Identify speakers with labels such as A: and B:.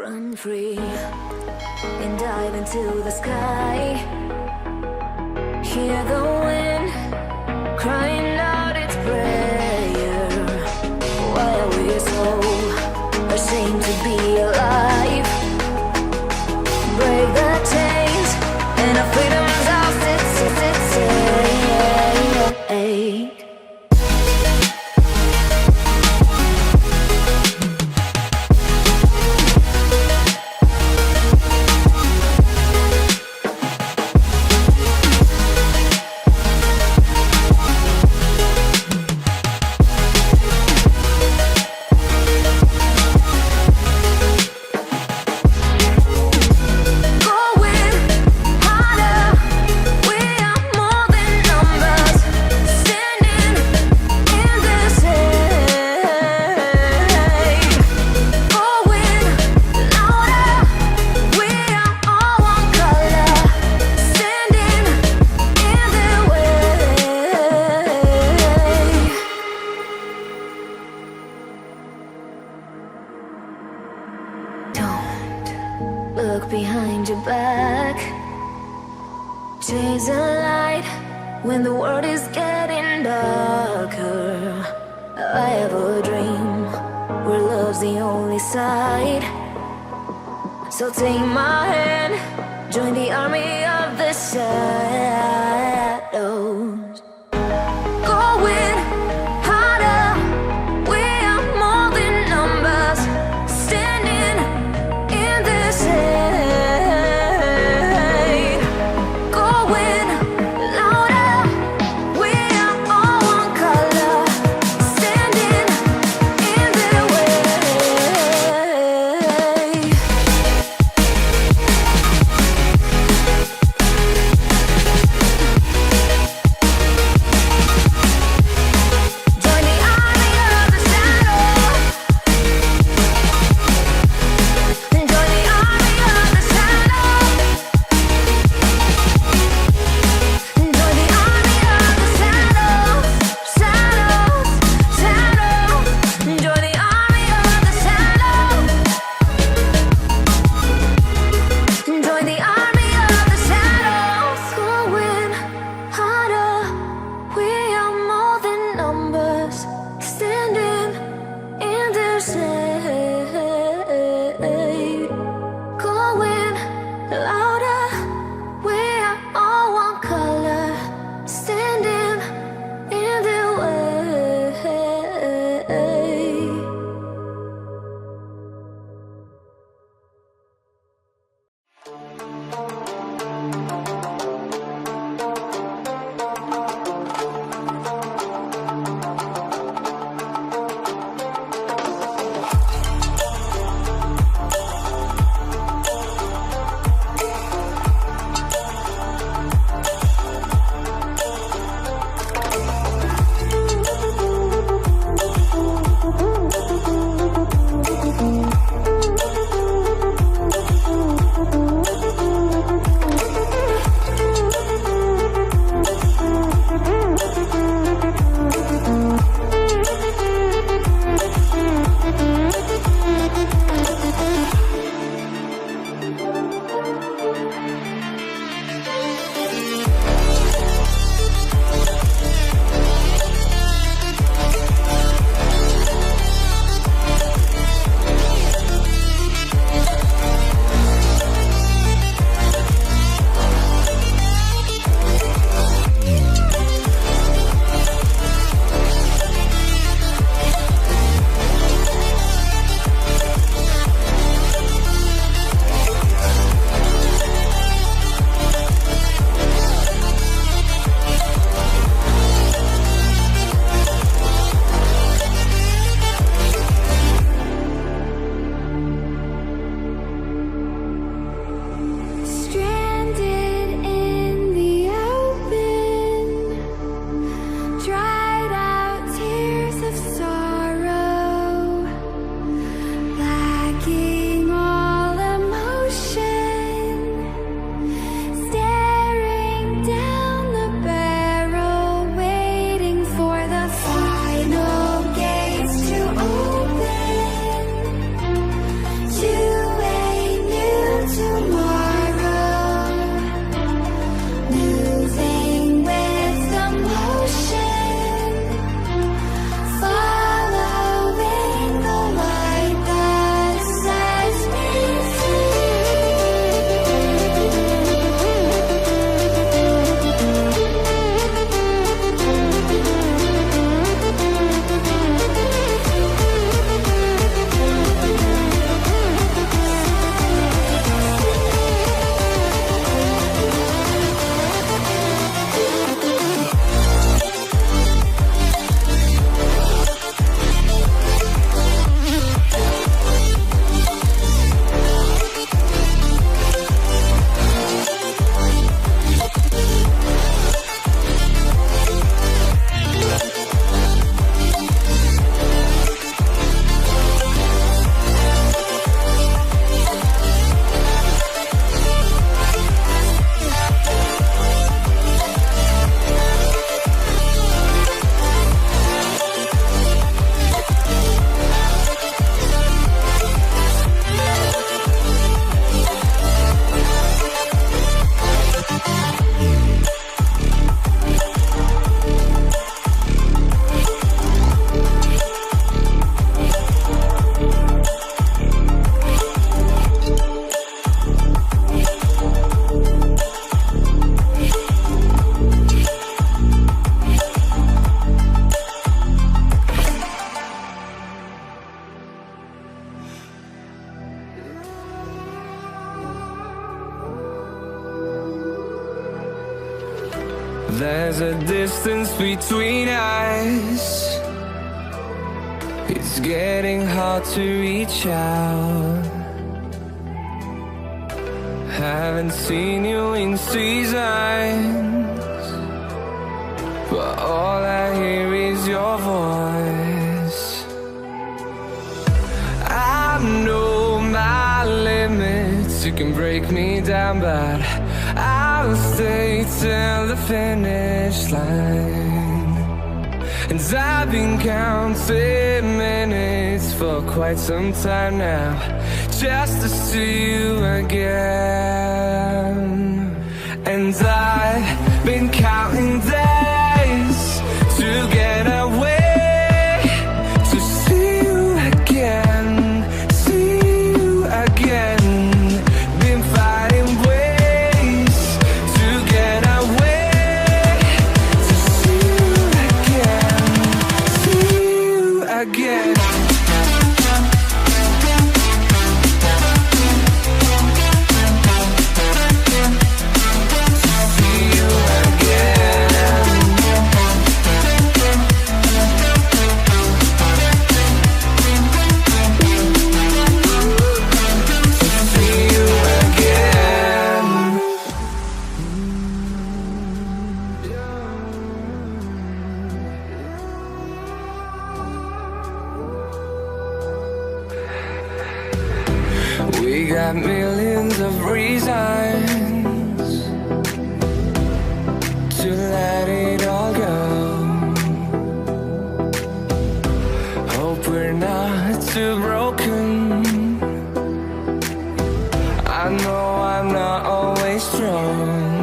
A: Run free and dive into the sky. Hear the wind crying out its prayer. Why are we so ashamed to be alive? Break the chains and our freedom's ours. Look behind your back. Chase a light when the world is getting darker. I have a dream where love's the only side. So take my hand, join the army of the shadows. Going harder, we are more than numbers. Standing in this shade. Going louder, we are all one color. Standing in their way.
B: There's a distance between us. It's getting hard to reach out. Haven't seen you in seasons, but all I hear is your voice. I know my limits, you can break me down, but I'll stay till the finish line. And I've been counting minutes for quite some time now, just to see you again. And I've been counting days to get away, to see you again, see you again. Been fighting ways to get away, to see you again, see you again. We got millions of reasons to let it all go. Hope we're not too broken. I know I'm not always strong,